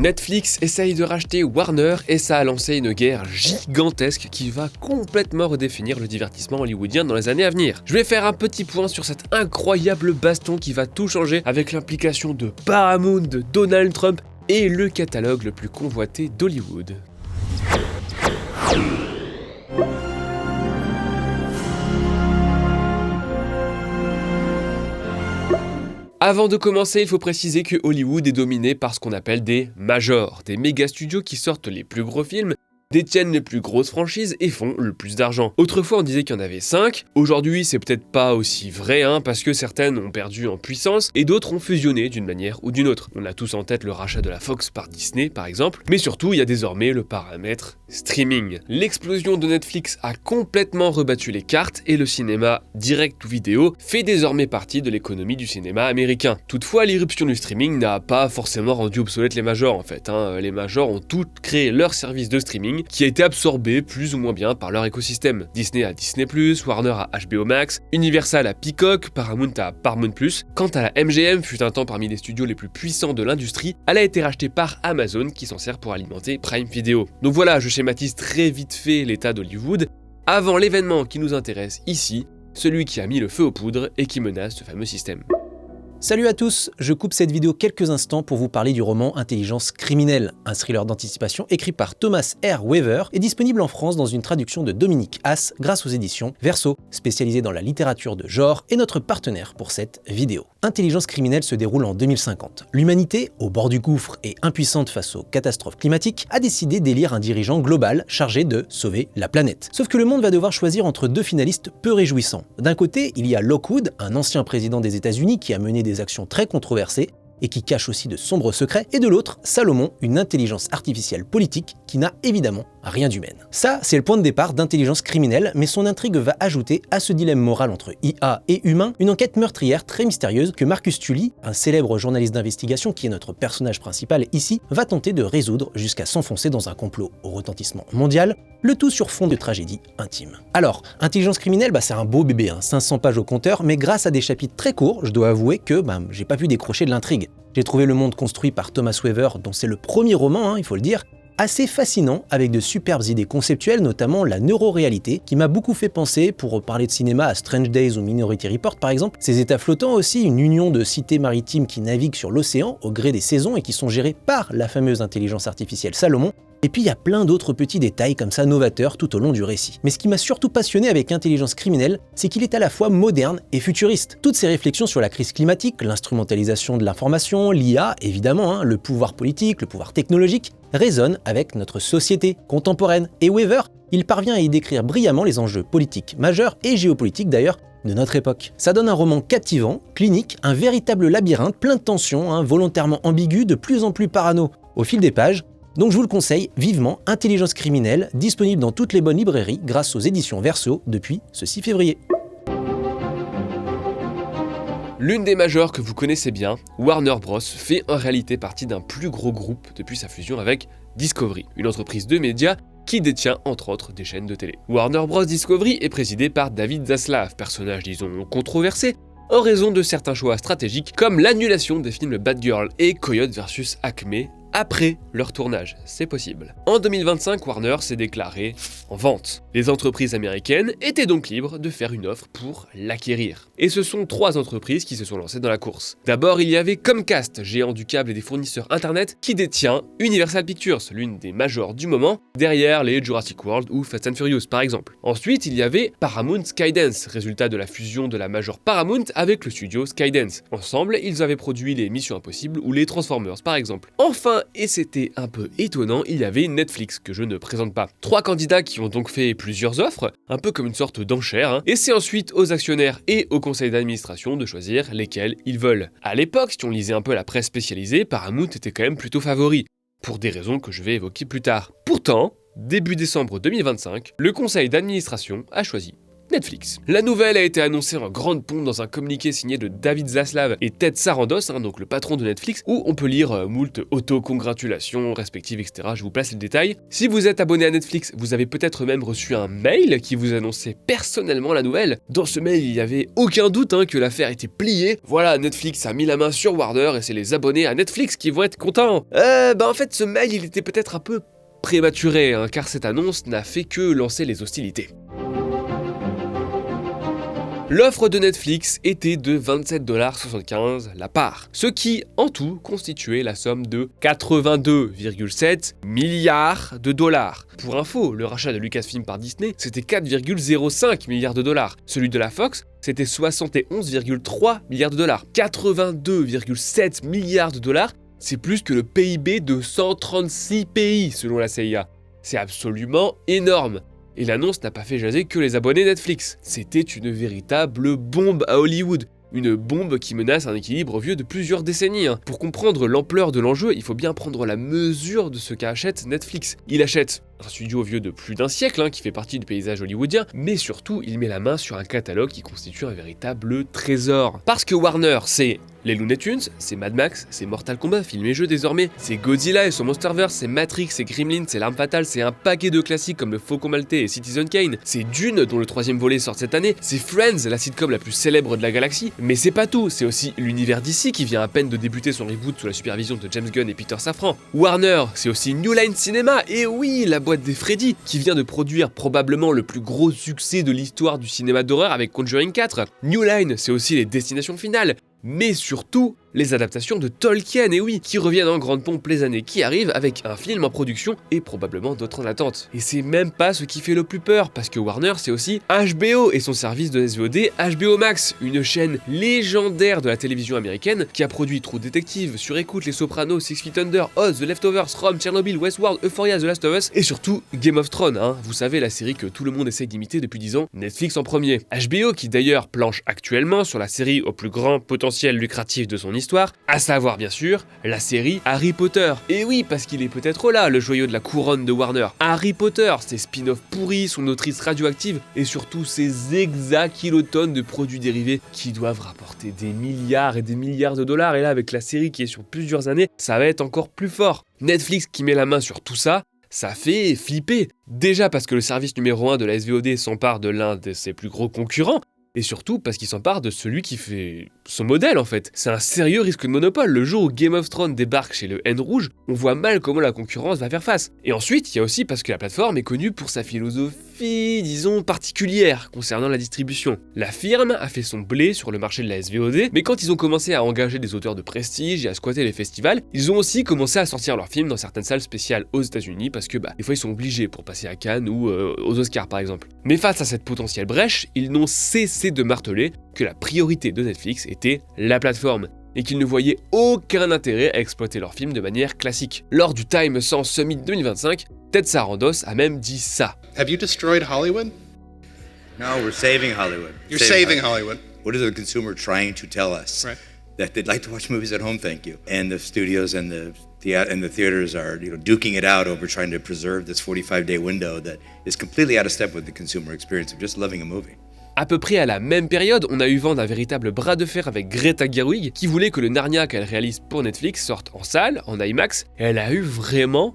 Netflix essaye de racheter Warner et ça a lancé une guerre gigantesque qui va complètement redéfinir le divertissement hollywoodien dans les années à venir. Je vais faire un petit point sur cet incroyable baston qui va tout changer avec l'implication de Paramount, de Donald Trump et le catalogue le plus convoité d'Hollywood. Avant de commencer, il faut préciser que Hollywood est dominé par ce qu'on appelle des majors, des méga studios qui sortent les plus gros films, détiennent les plus grosses franchises et font le plus d'argent. Autrefois on disait qu'il y en avait 5, aujourd'hui c'est peut-être pas aussi vrai parce que certaines ont perdu en puissance et d'autres ont fusionné d'une manière ou d'une autre. On a tous en tête le rachat de la Fox par Disney par exemple, mais surtout il y a désormais le paramètre streaming. L'explosion de Netflix a complètement rebattu les cartes et le cinéma direct ou vidéo fait désormais partie de l'économie du cinéma américain. Toutefois l'irruption du streaming n'a pas forcément rendu obsolètes les majors en fait. Les majors ont toutes créé leur service de streaming qui a été absorbé plus ou moins bien par leur écosystème. Disney à Disney+, Warner à HBO Max, Universal à Peacock, Paramount à Paramount+. Quant à la MGM, fut un temps parmi les studios les plus puissants de l'industrie, elle a été rachetée par Amazon qui s'en sert pour alimenter Prime Video. Donc voilà, je schématise très vite fait l'état d'Hollywood, avant l'événement qui nous intéresse ici, celui qui a mis le feu aux poudres et qui menace ce fameux système. Salut à tous, je coupe cette vidéo quelques instants pour vous parler du roman Intelligence criminelle, un thriller d'anticipation écrit par Thomas R. Weaver et disponible en France dans une traduction de Dominique Haas grâce aux éditions Verso, spécialisées dans la littérature de genre et notre partenaire pour cette vidéo. Intelligence criminelle se déroule en 2050. L'humanité, au bord du gouffre et impuissante face aux catastrophes climatiques, a décidé d'élire un dirigeant global chargé de sauver la planète. Sauf que le monde va devoir choisir entre deux finalistes peu réjouissants. D'un côté, il y a Lockwood, un ancien président des États-Unis qui a mené des actions très controversées et qui cache aussi de sombres secrets, et de l'autre, Salomon, une intelligence artificielle politique qui n'a évidemment rien d'humaine. Ça, c'est le point de départ d'Intelligence criminelle, mais son intrigue va ajouter à ce dilemme moral entre IA et humain une enquête meurtrière très mystérieuse que Marcus Tully, un célèbre journaliste d'investigation qui est notre personnage principal ici, va tenter de résoudre jusqu'à s'enfoncer dans un complot au retentissement mondial, le tout sur fond de tragédie intime. Alors, Intelligence criminelle, c'est un beau bébé, 500 pages au compteur, mais grâce à des chapitres très courts, je dois avouer que j'ai pas pu décrocher de l'intrigue. J'ai trouvé le monde construit par Thomas Weaver, dont c'est le premier roman, il faut le dire, assez fascinant, avec de superbes idées conceptuelles, notamment la neuroréalité, qui m'a beaucoup fait penser, pour parler de cinéma, à Strange Days ou Minority Report par exemple. Ces états flottants aussi, une union de cités maritimes qui naviguent sur l'océan au gré des saisons et qui sont gérées par la fameuse intelligence artificielle Salomon. Et puis il y a plein d'autres petits détails comme ça novateurs tout au long du récit. Mais ce qui m'a surtout passionné avec Intelligence criminelle, c'est qu'il est à la fois moderne et futuriste. Toutes ces réflexions sur la crise climatique, l'instrumentalisation de l'information, l'IA évidemment, le pouvoir politique, le pouvoir technologique, résonnent avec notre société contemporaine. Et Weaver, il parvient à y décrire brillamment les enjeux politiques majeurs et géopolitiques d'ailleurs de notre époque. Ça donne un roman captivant, clinique, un véritable labyrinthe plein de tensions, volontairement ambigu, de plus en plus parano au fil des pages. Donc je vous le conseille vivement, Intelligence criminelle, disponible dans toutes les bonnes librairies grâce aux éditions Verso depuis ce 6 février. L'une des majors que vous connaissez bien, Warner Bros, fait en réalité partie d'un plus gros groupe depuis sa fusion avec Discovery, une entreprise de médias qui détient entre autres des chaînes de télé. Warner Bros Discovery est présidé par David Zaslav, personnage disons controversé, en raison de certains choix stratégiques comme l'annulation des films Bad Girl et Coyote vs Acme après leur tournage, c'est possible. En 2025, Warner s'est déclaré en vente. Les entreprises américaines étaient donc libres de faire une offre pour l'acquérir. Et ce sont 3 entreprises qui se sont lancées dans la course. D'abord, il y avait Comcast, géant du câble et des fournisseurs internet, qui détient Universal Pictures, l'une des majors du moment, derrière les Jurassic World ou Fast and Furious par exemple. Ensuite, il y avait Paramount Skydance, résultat de la fusion de la major Paramount avec le studio Skydance. Ensemble, ils avaient produit les Missions Impossibles ou les Transformers par exemple. Enfin, et c'était un peu étonnant, il y avait Netflix, que je ne présente pas. 3 candidats qui ont donc fait plusieurs offres, un peu comme une sorte d'enchère, et c'est ensuite aux actionnaires et au conseil d'administration de choisir lesquels ils veulent. À l'époque, si on lisait un peu la presse spécialisée, Paramount était quand même plutôt favori, pour des raisons que je vais évoquer plus tard. Pourtant, début décembre 2025, le conseil d'administration a choisi Netflix. La nouvelle a été annoncée en grande pompe dans un communiqué signé de David Zaslav et Ted Sarandos, donc le patron de Netflix, où on peut lire moult auto-congratulations respectives, etc. Je vous place les détails. Si vous êtes abonné à Netflix, vous avez peut-être même reçu un mail qui vous annonçait personnellement la nouvelle. Dans ce mail, il n'y avait aucun doute que l'affaire était pliée. Voilà, Netflix a mis la main sur Warner et c'est les abonnés à Netflix qui vont être contents. En fait, ce mail, il était peut-être un peu prématuré, car cette annonce n'a fait que lancer les hostilités. L'offre de Netflix était de 27,75$ la part, ce qui, en tout, constituait la somme de 82,7 milliards de dollars. Pour info, le rachat de Lucasfilm par Disney, c'était 4,05 milliards de dollars. Celui de la Fox, c'était 71,3 milliards de dollars. 82,7 milliards de dollars, c'est plus que le PIB de 136 pays, selon la CIA. C'est absolument énorme. Et l'annonce n'a pas fait jaser que les abonnés Netflix. C'était une véritable bombe à Hollywood. Une bombe qui menace un équilibre vieux de plusieurs décennies. Pour comprendre l'ampleur de l'enjeu, il faut bien prendre la mesure de ce qu'achète Netflix. Il achète un studio vieux de plus d'un siècle, qui fait partie du paysage hollywoodien, mais surtout, il met la main sur un catalogue qui constitue un véritable trésor. Parce que Warner, c'est les Looney Tunes, c'est Mad Max, c'est Mortal Kombat, film et jeu désormais, c'est Godzilla et son Monsterverse, c'est Matrix, c'est Gremlins, c'est L'Arme Fatale, c'est un paquet de classiques comme Le Faucon Maltais et Citizen Kane, c'est Dune, dont le 3e volet sort cette année, c'est Friends, la sitcom la plus célèbre de la galaxie, mais c'est pas tout, c'est aussi l'univers DC qui vient à peine de débuter son reboot sous la supervision de James Gunn et Peter Safran. Warner, c'est aussi New Line Cinema, et oui, la boîte des Freddy, qui vient de produire probablement le plus gros succès de l'histoire du cinéma d'horreur avec Conjuring 4. New Line, c'est aussi les destinations finales, mais surtout les adaptations de Tolkien, et oui, qui reviennent en grande pompe les années qui arrivent avec un film en production et probablement d'autres en attente. Et c'est même pas ce qui fait le plus peur, parce que Warner c'est aussi HBO et son service de SVOD HBO Max, une chaîne légendaire de la télévision américaine qui a produit True Detective, Sur Écoute, Les Sopranos, Six Feet Under, Oz, The Leftovers, Rome, Chernobyl, Westworld, Euphoria, The Last of Us et surtout Game of Thrones, vous savez, la série que tout le monde essaye d'imiter depuis 10 ans, Netflix en premier. HBO qui d'ailleurs planche actuellement sur la série au plus grand potentiel lucratif de son histoire, à savoir bien sûr la série Harry Potter. Et oui, parce qu'il est peut-être là, le joyau de la couronne de Warner. Harry Potter, ses spin-offs pourris, son autrice radioactive et surtout ses hexakilotonnes de produits dérivés qui doivent rapporter des milliards et des milliards de dollars. Et là, avec la série qui est sur plusieurs années, ça va être encore plus fort. Netflix qui met la main sur tout ça, ça fait flipper. Déjà parce que le service numéro 1 de la SVOD s'empare de l'un de ses plus gros concurrents, et surtout parce qu'il s'empare de celui qui fait son modèle en fait. C'est un sérieux risque de monopole. Le jour où Game of Thrones débarque chez le N rouge, on voit mal comment la concurrence va faire face. Et ensuite, il y a aussi parce que la plateforme est connue pour sa philosophie, disons, particulière concernant la distribution. La firme a fait son blé sur le marché de la SVOD, mais quand ils ont commencé à engager des auteurs de prestige et à squatter les festivals, ils ont aussi commencé à sortir leurs films dans certaines salles spéciales aux États-Unis parce que des fois ils sont obligés pour passer à Cannes ou aux Oscars par exemple. Mais face à cette potentielle brèche, ils n'ont cessé de marteler que la priorité de Netflix était la plateforme et qu'ils ne voyaient aucun intérêt à exploiter leurs films de manière classique. Lors du Time Sense Summit 2025, Ted Sarandos a même dit ça. Have you destroyed Hollywood? No, we're saving Hollywood. You're saving Hollywood. What is the consumer trying to tell us? Right. That they'd like to watch movies at home, thank you. And the studios and the theaters are, duking it out over trying to preserve this 45-day window that is completely out of step with the consumer experience of just loving a movie. À peu près à la même période, on a eu vent d'un véritable bras de fer avec Greta Gerwig qui voulait que le Narnia qu'elle réalise pour Netflix sorte en salle, en IMAX, et elle a eu vraiment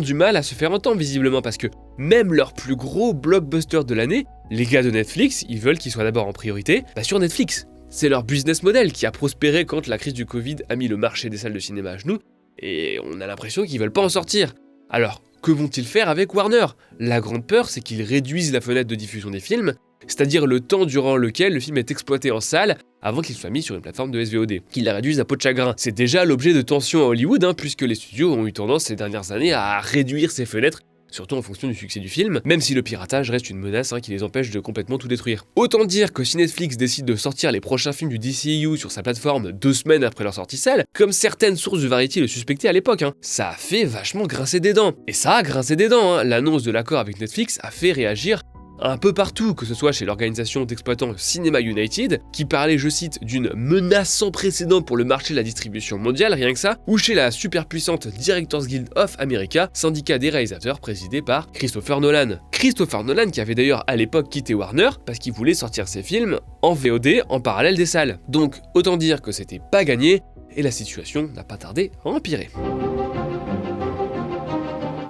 du mal à se faire entendre visiblement parce que même leur plus gros blockbuster de l'année, les gars de Netflix, ils veulent qu'ils soient d'abord en priorité sur Netflix. C'est leur business model qui a prospéré quand la crise du Covid a mis le marché des salles de cinéma à genoux, et on a l'impression qu'ils veulent pas en sortir. Alors, que vont-ils faire avec Warner? La grande peur, c'est qu'ils réduisent la fenêtre de diffusion des films, c'est-à-dire le temps durant lequel le film est exploité en salle avant qu'il soit mis sur une plateforme de SVOD, qu'ils la réduisent à peau de chagrin. C'est déjà l'objet de tensions à Hollywood, puisque les studios ont eu tendance ces dernières années à réduire ces fenêtres, surtout en fonction du succès du film, même si le piratage reste une menace qui les empêche de complètement tout détruire. Autant dire que si Netflix décide de sortir les prochains films du DCU sur sa plateforme 2 semaines après leur sortie salle, comme certaines sources de Variety le suspectaient à l'époque, ça a fait vachement grincer des dents. Et ça a grincé des dents, l'annonce de l'accord avec Netflix a fait réagir un peu partout, que ce soit chez l'organisation d'exploitants Cinema United, qui parlait, je cite, d'une menace sans précédent pour le marché de la distribution mondiale, rien que ça, ou chez la superpuissante Directors Guild of America, syndicat des réalisateurs présidé par Christopher Nolan. Christopher Nolan qui avait d'ailleurs à l'époque quitté Warner parce qu'il voulait sortir ses films en VOD en parallèle des salles. Donc autant dire que c'était pas gagné, et la situation n'a pas tardé à empirer.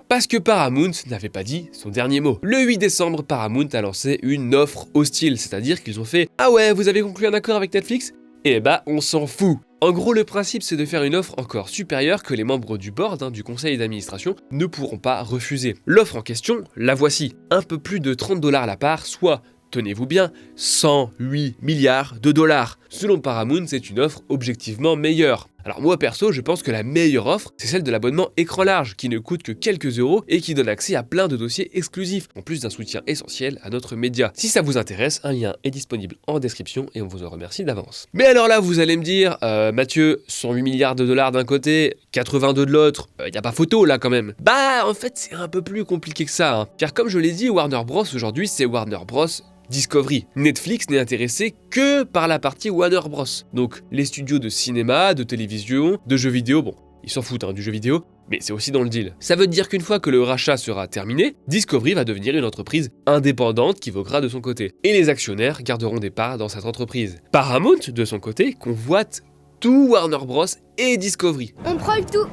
Parce que Paramount n'avait pas dit son dernier mot. Le 8 décembre, Paramount a lancé une offre hostile, c'est-à-dire qu'ils ont fait « Ah ouais, vous avez conclu un accord avec Netflix ? Eh bah, on s'en fout !» En gros, le principe, c'est de faire une offre encore supérieure que les membres du board, du conseil d'administration, ne pourront pas refuser. L'offre en question, la voici. Un peu plus de 30 $ la part, soit, tenez-vous bien, 108 milliards de dollars. Selon Paramount, c'est une offre objectivement meilleure. Alors moi perso, je pense que la meilleure offre, c'est celle de l'abonnement écran large, qui ne coûte que quelques euros et qui donne accès à plein de dossiers exclusifs, en plus d'un soutien essentiel à notre média. Si ça vous intéresse, un lien est disponible en description et on vous en remercie d'avance. Mais alors là, vous allez me dire, Mathieu, 108 milliards de dollars d'un côté, 82 de l'autre, y a pas photo là quand même. Bah en fait, c'est un peu plus compliqué que ça, car comme je l'ai dit, Warner Bros aujourd'hui, c'est Warner Bros Discovery. Netflix n'est intéressé que par la partie Warner Bros. Donc les studios de cinéma, de télévision, de jeux vidéo, bon, ils s'en foutent du jeu vidéo, mais c'est aussi dans le deal. Ça veut dire qu'une fois que le rachat sera terminé, Discovery va devenir une entreprise indépendante qui voguera de son côté. Et les actionnaires garderont des parts dans cette entreprise. Paramount, de son côté, convoite tout Warner Bros. Et Discovery. On prend le tout.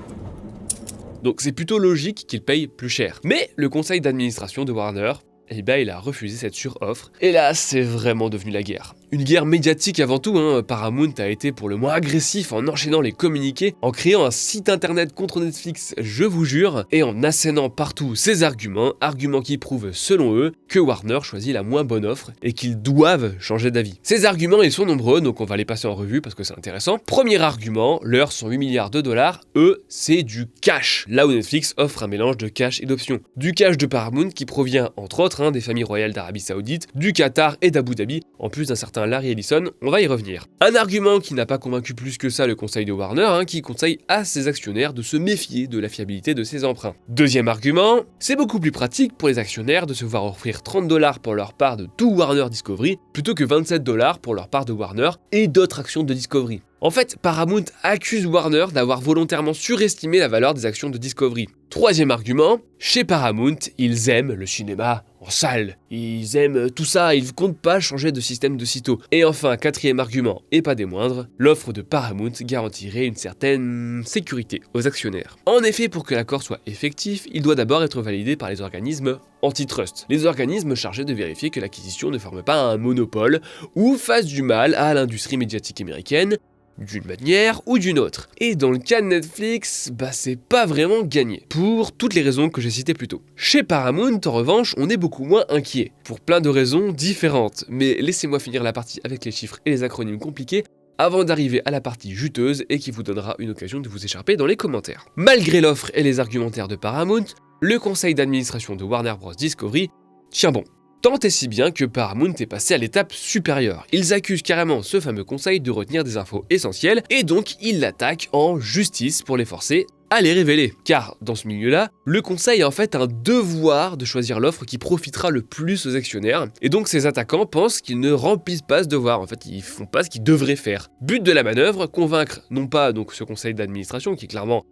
Donc c'est plutôt logique qu'ils payent plus cher. Mais le conseil d'administration de Warner, eh ben, il a refusé cette suroffre. Et là, c'est vraiment devenu la guerre. Une guerre médiatique avant tout, Paramount a été pour le moins agressif en enchaînant les communiqués, en créant un site internet contre Netflix, je vous jure, et en assénant partout ses arguments qui prouvent, selon eux, que Warner choisit la moins bonne offre et qu'ils doivent changer d'avis. Ces arguments, ils sont nombreux, donc on va les passer en revue parce que c'est intéressant. Premier argument, leurs 108 milliards de dollars, eux, c'est du cash. Là où Netflix offre un mélange de cash et d'options. Du cash de Paramount qui provient, entre autres, des familles royales d'Arabie Saoudite, du Qatar et d'Abu Dhabi, en plus d'un certain Larry Ellison, on va y revenir. Un argument qui n'a pas convaincu plus que ça le conseil de Warner, qui conseille à ses actionnaires de se méfier de la fiabilité de ses emprunts. Deuxième argument, c'est beaucoup plus pratique pour les actionnaires de se voir offrir 30 $ pour leur part de tout Warner Discovery, plutôt que 27 $ pour leur part de Warner et d'autres actions de Discovery. En fait, Paramount accuse Warner d'avoir volontairement surestimé la valeur des actions de Discovery. Troisième argument, chez Paramount, ils aiment le cinéma en salle. Ils aiment tout ça, ils ne comptent pas changer de système de sitôt. Et enfin, quatrième argument, et pas des moindres, l'offre de Paramount garantirait une certaine sécurité aux actionnaires. En effet, pour que l'accord soit effectif, il doit d'abord être validé par les organismes antitrust. Les organismes chargés de vérifier que l'acquisition ne forme pas un monopole ou fasse du mal à l'industrie médiatique américaine, d'une manière ou d'une autre. Et dans le cas de Netflix, c'est pas vraiment gagné, pour toutes les raisons que j'ai citées plus tôt. Chez Paramount, en revanche, on est beaucoup moins inquiet, pour plein de raisons différentes, mais laissez-moi finir la partie avec les chiffres et les acronymes compliqués, avant d'arriver à la partie juteuse et qui vous donnera une occasion de vous écharper dans les commentaires. Malgré l'offre et les argumentaires de Paramount, le conseil d'administration de Warner Bros. Discovery tient bon. Tant et si bien que Paramount est passé à l'étape supérieure. Ils accusent carrément ce fameux conseil de retenir des infos essentielles et donc ils l'attaquent en justice pour les forcer à les révéler. Car dans ce milieu-là, le conseil a en fait un devoir de choisir l'offre qui profitera le plus aux actionnaires et donc ces attaquants pensent qu'ils ne remplissent pas ce devoir, en fait ils font pas ce qu'ils devraient faire. But de la manœuvre, convaincre non pas donc ce conseil d'administration qui est clairement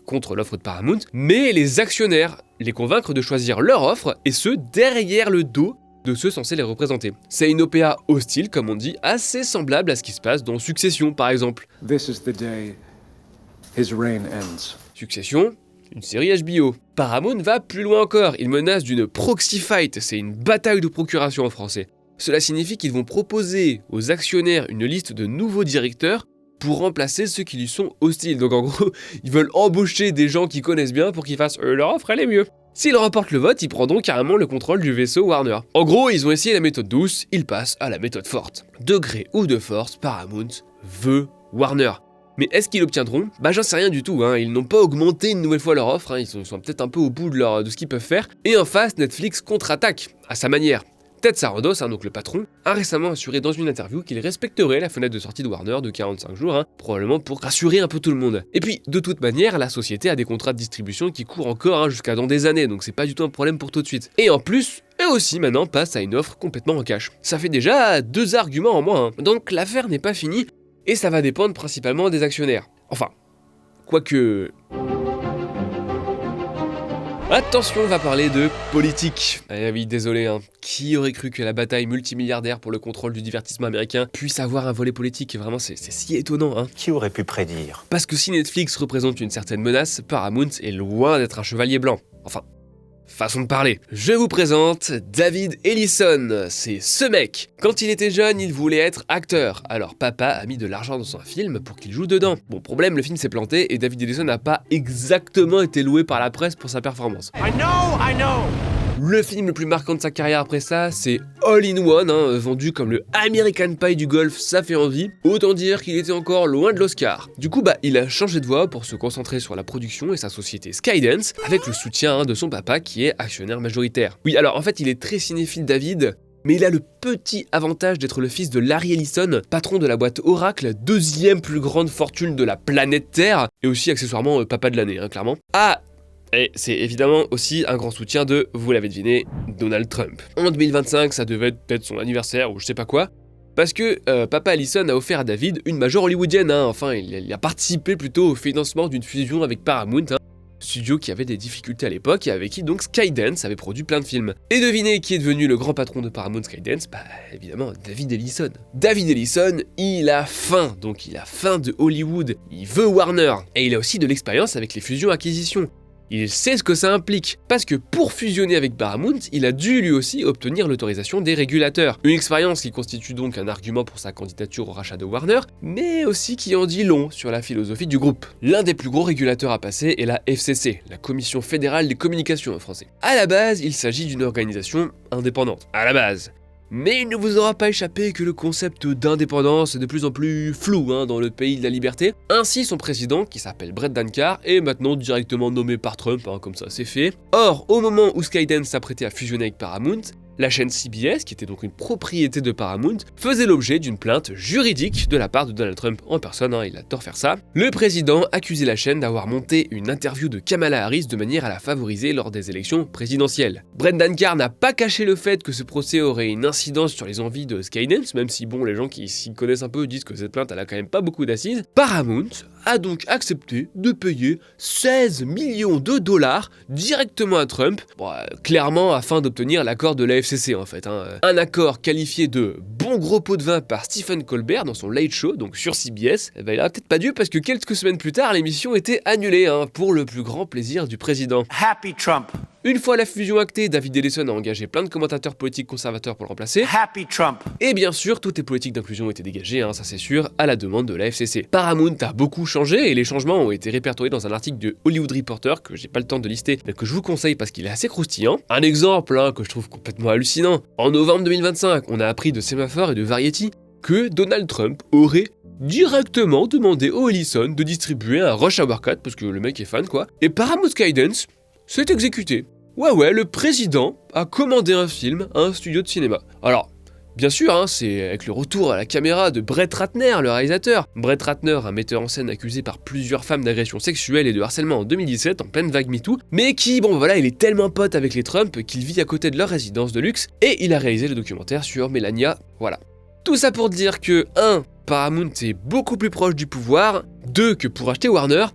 contre l'offre de Paramount, mais les actionnaires, les convaincre de choisir leur offre et ce derrière le dos de ceux censés les représenter. C'est une OPA hostile, comme on dit, assez semblable à ce qui se passe dans Succession, par exemple. This is the day his reign ends. Succession, une série HBO. Paramount va plus loin encore, il menace d'une proxy fight, c'est une bataille de procuration en français. Cela signifie qu'ils vont proposer aux actionnaires une liste de nouveaux directeurs pour remplacer ceux qui lui sont hostiles. Donc en gros, ils veulent embaucher des gens qu'ils connaissent bien pour qu'ils fassent leur offre, elle est mieux. S'ils remportent le vote, ils prendront carrément le contrôle du vaisseau Warner. En gros, ils ont essayé la méthode douce, ils passent à la méthode forte. De gré ou de force, Paramount veut Warner. Mais est-ce qu'ils l'obtiendront ? J'en sais rien du tout, ils n'ont pas augmenté une nouvelle fois leur offre, ils sont peut-être un peu au bout de ce qu'ils peuvent faire. Et en face, Netflix contre-attaque, à sa manière. Ted Sarandos, donc le patron, a récemment assuré dans une interview qu'il respecterait la fenêtre de sortie de Warner de 45 jours, probablement pour rassurer un peu tout le monde. Et puis, de toute manière, la société a des contrats de distribution qui courent encore jusqu'à dans des années, donc c'est pas du tout un problème pour tout de suite. Et en plus, eux aussi maintenant passent à une offre complètement en cash. Ça fait déjà 2 arguments en moins, donc l'affaire n'est pas finie, et ça va dépendre principalement des actionnaires. Enfin, quoique... Attention, on va parler de politique. Eh oui, désolé, qui aurait cru que la bataille multimilliardaire pour le contrôle du divertissement américain puisse avoir un volet politique? Vraiment, c'est si étonnant, Qui aurait pu prédire? Parce que si Netflix représente une certaine menace, Paramount est loin d'être un chevalier blanc. Enfin, façon de parler. Je vous présente David Ellison, c'est ce mec. Quand il était jeune, il voulait être acteur, alors papa a mis de l'argent dans un film pour qu'il joue dedans. Bon, problème, le film s'est planté et David Ellison n'a pas exactement été loué par la presse pour sa performance. I know. Le film le plus marquant de sa carrière après ça, c'est All in One, vendu comme le American Pie du golf, ça fait envie. Autant dire qu'il était encore loin de l'Oscar. Du coup, il a changé de voie pour se concentrer sur la production et sa société Skydance, avec le soutien de son papa qui est actionnaire majoritaire. Oui, alors en fait, il est très cinéphile David, mais il a le petit avantage d'être le fils de Larry Ellison, patron de la boîte Oracle, 2e plus grande fortune de la planète Terre, et aussi accessoirement papa de l'année, clairement. Et c'est évidemment aussi un grand soutien de, vous l'avez deviné, Donald Trump. En 2025, ça devait être peut-être son anniversaire ou je sais pas quoi, parce que papa Ellison a offert à David une major hollywoodienne, il a participé plutôt au financement d'une fusion avec Paramount, studio qui avait des difficultés à l'époque et avec qui donc Skydance avait produit plein de films. Et devinez qui est devenu le grand patron de Paramount Skydance? Évidemment David Ellison. David Ellison, il a faim, donc il a faim de Hollywood, il veut Warner, et il a aussi de l'expérience avec les fusions-acquisitions. Il sait ce que ça implique, parce que pour fusionner avec Paramount, il a dû lui aussi obtenir l'autorisation des régulateurs. Une expérience qui constitue donc un argument pour sa candidature au rachat de Warner, mais aussi qui en dit long sur la philosophie du groupe. L'un des plus gros régulateurs à passer est la FCC, la Commission fédérale des communications en français. À la base, il s'agit d'une organisation indépendante. À la base. Mais il ne vous aura pas échappé que le concept d'indépendance est de plus en plus flou dans le pays de la liberté. Ainsi, son président, qui s'appelle Brett Dankar, est maintenant directement nommé par Trump, comme ça c'est fait. Or, au moment où Skydance s'apprêtait à fusionner avec Paramount, la chaîne CBS, qui était donc une propriété de Paramount, faisait l'objet d'une plainte juridique de la part de Donald Trump en personne, il adore faire ça. Le président accusait la chaîne d'avoir monté une interview de Kamala Harris de manière à la favoriser lors des élections présidentielles. Brett Dankar n'a pas caché le fait que ce procès aurait une incidence sur les envies de Skydance, même si les gens qui s'y connaissent un peu disent que cette plainte elle a quand même pas beaucoup d'assises. Paramount a donc accepté de payer 16 millions de dollars directement à Trump, clairement afin d'obtenir l'accord de la FCC en fait. Un accord qualifié de bon gros pot de vin par Stephen Colbert dans son Late Show, donc sur CBS. Il a peut-être pas dû parce que quelques semaines plus tard, l'émission était annulée pour le plus grand plaisir du président. Happy Trump. Une fois la fusion actée, David Ellison a engagé plein de commentateurs politiques conservateurs pour le remplacer. Happy Trump. Et bien sûr, toutes les politiques d'inclusion ont été dégagées, ça c'est sûr, à la demande de la FCC. Paramount a beaucoup changé et les changements ont été répertoriés dans un article de Hollywood Reporter que j'ai pas le temps de lister, mais que je vous conseille parce qu'il est assez croustillant. Un exemple que je trouve complètement hallucinant. En novembre 2025, on a appris de Semaphore et de Variety que Donald Trump aurait directement demandé au Ellison de distribuer un Rush Hour 4 parce que le mec est fan et Paramount Skydance s'est exécuté. Ouais, le président a commandé un film à un studio de cinéma. Alors, bien sûr, c'est avec le retour à la caméra de Brett Ratner, le réalisateur. Brett Ratner, un metteur en scène accusé par plusieurs femmes d'agression sexuelle et de harcèlement en 2017, en pleine vague MeToo, mais qui, il est tellement pote avec les Trump qu'il vit à côté de leur résidence de luxe, et il a réalisé le documentaire sur Melania, voilà. Tout ça pour dire que 1. Paramount est beaucoup plus proche du pouvoir, 2. Que pour acheter Warner,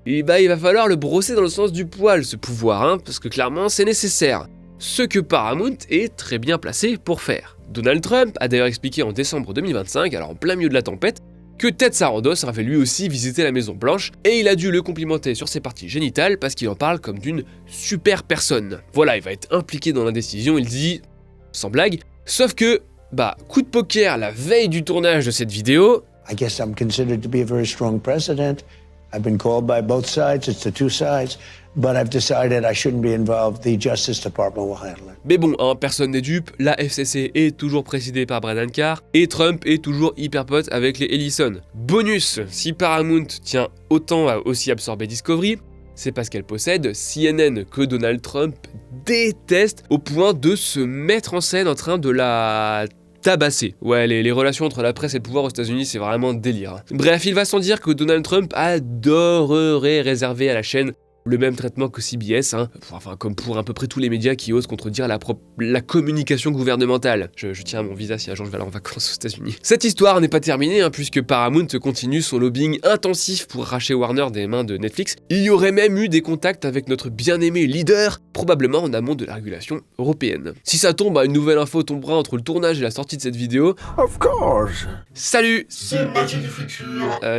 il va falloir le brosser dans le sens du poil, ce pouvoir, parce que clairement c'est nécessaire. Ce que Paramount est très bien placé pour faire. Donald Trump a d'ailleurs expliqué en décembre 2025, alors en plein milieu de la tempête, que Ted Sarandos avait lui aussi visité la Maison Blanche, et il a dû le complimenter sur ses parties génitales parce qu'il en parle comme d'une super personne. Voilà, il va être impliqué dans la décision, il dit, sans blague, sauf que, coup de poker la veille du tournage de cette vidéo. I guess I'm considered to be a very strong president. I've been called by both sides, it's the two sides, but I've decided I shouldn't be involved. The Justice Department will handle it. Mais bon, personne n'est dupe, la FCC est toujours présidée par Brett Dankar, et Trump est toujours hyper pote avec les Ellison. Bonus, si Paramount tient autant à aussi absorber Discovery, c'est parce qu'elle possède CNN, que Donald Trump déteste au point de se mettre en scène en train de la tabasser. Ouais, les relations entre la presse et le pouvoir aux États-Unis, c'est vraiment un délire. Bref, il va sans dire que Donald Trump adorerait réserver à la chaîne le même traitement que CBS, comme pour à peu près tous les médias qui osent contredire la communication gouvernementale. Je tiens à mon visa si un jour je vais aller en vacances aux États-Unis. Cette histoire n'est pas terminée, puisque Paramount continue son lobbying intensif pour arracher Warner des mains de Netflix. Il y aurait même eu des contacts avec notre bien-aimé leader, probablement en amont de la régulation européenne. Si ça tombe, une nouvelle info tombera entre le tournage et la sortie de cette vidéo. Of course. Salut,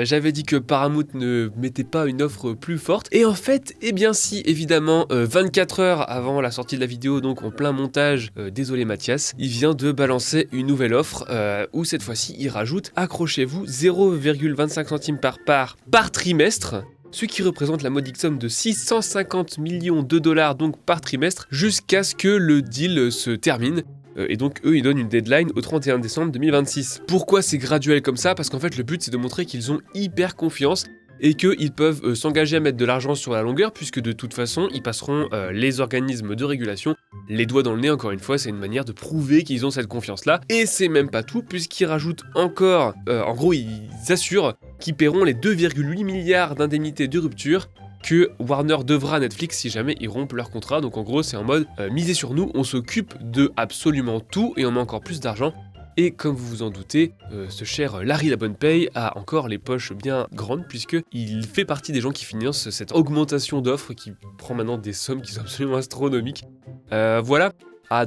j'avais dit que Paramount ne mettait pas une offre plus forte, et en fait, eh bien si, évidemment, 24 heures avant la sortie de la vidéo, donc en plein montage, désolé Mathias, il vient de balancer une nouvelle offre, où cette fois-ci il rajoute, accrochez-vous, 0,25 centimes par part par trimestre, ce qui représente la modique somme de 650 millions de dollars donc par trimestre, jusqu'à ce que le deal se termine. Et donc eux ils donnent une deadline au 31 décembre 2026. Pourquoi c'est graduel comme ça? Parce qu'en fait le but c'est de montrer qu'ils ont hyper confiance et qu'ils peuvent s'engager à mettre de l'argent sur la longueur, puisque de toute façon ils passeront les organismes de régulation les doigts dans le nez. Encore une fois, c'est une manière de prouver qu'ils ont cette confiance là. Et c'est même pas tout, puisqu'ils rajoutent encore, en gros ils assurent qu'ils paieront les 2,8 milliards d'indemnités de rupture que Warner devra à Netflix si jamais ils rompent leur contrat. Donc en gros c'est en mode misez sur nous, on s'occupe de absolument tout et on met encore plus d'argent. Et comme vous vous en doutez, ce cher Larry Labonne-Paye a encore les poches bien grandes, puisqu'il fait partie des gens qui financent cette augmentation d'offres qui prend maintenant des sommes qui sont absolument astronomiques. Voilà,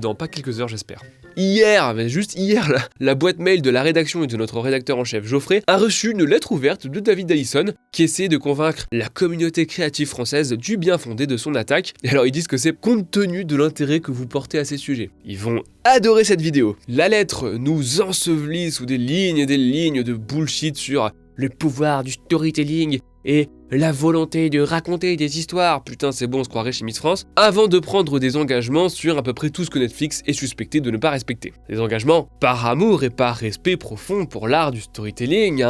dans pas quelques heures j'espère. Juste hier, la boîte mail de la rédaction et de notre rédacteur en chef Geoffrey a reçu une lettre ouverte de David Allison qui essaie de convaincre la communauté créative française du bien fondé de son attaque. Et alors ils disent que c'est compte tenu de l'intérêt que vous portez à ces sujets. Ils vont adorer cette vidéo. La lettre nous ensevelit sous des lignes et des lignes de bullshit sur le pouvoir du storytelling et la volonté de raconter des histoires, putain c'est bon, on se croirait chez Miss France, avant de prendre des engagements sur à peu près tout ce que Netflix est suspecté de ne pas respecter. Des engagements par amour et par respect profond pour l'art du storytelling,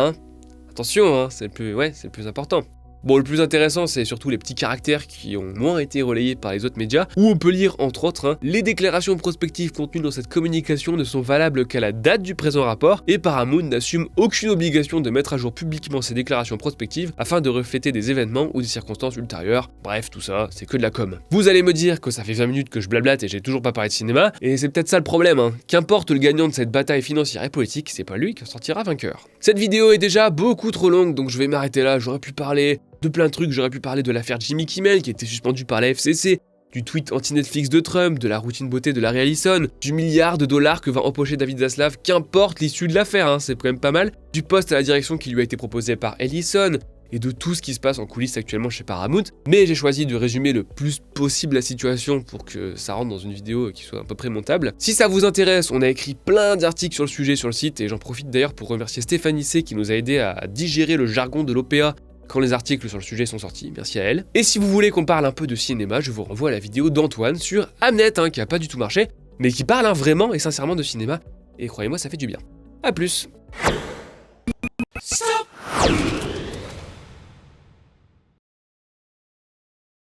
Attention, c'est le plus important. Bon, le plus intéressant, c'est surtout les petits caractères qui ont moins été relayés par les autres médias, où on peut lire, entre autres, les déclarations prospectives contenues dans cette communication ne sont valables qu'à la date du présent rapport, et Paramount n'assume aucune obligation de mettre à jour publiquement ces déclarations prospectives afin de refléter des événements ou des circonstances ultérieures. Bref, tout ça, c'est que de la com. Vous allez me dire que ça fait 20 minutes que je blablate et j'ai toujours pas parlé de cinéma, et c'est peut-être ça le problème, Qu'importe le gagnant de cette bataille financière et politique, c'est pas lui qui en sortira vainqueur. Cette vidéo est déjà beaucoup trop longue, donc je vais m'arrêter là, j'aurais pu parler de plein de trucs, j'aurais pu parler de l'affaire Jimmy Kimmel qui était suspendu par la FCC, du tweet anti-Netflix de Trump, de la routine beauté de Larry Ellison, du milliard de dollars que va empocher David Zaslav, qu'importe l'issue de l'affaire, c'est quand même pas mal, du poste à la direction qui lui a été proposé par Ellison, et de tout ce qui se passe en coulisses actuellement chez Paramount, mais j'ai choisi de résumer le plus possible la situation pour que ça rentre dans une vidéo qui soit à peu près montable. Si ça vous intéresse, on a écrit plein d'articles sur le sujet sur le site, et j'en profite d'ailleurs pour remercier Stéphanie C qui nous a aidé à digérer le jargon de l'OPA quand les articles sur le sujet sont sortis, merci à elle. Et si vous voulez qu'on parle un peu de cinéma, je vous renvoie à la vidéo d'Antoine sur Hamnet, qui a pas du tout marché, mais qui parle vraiment et sincèrement de cinéma, et croyez-moi, ça fait du bien. A plus.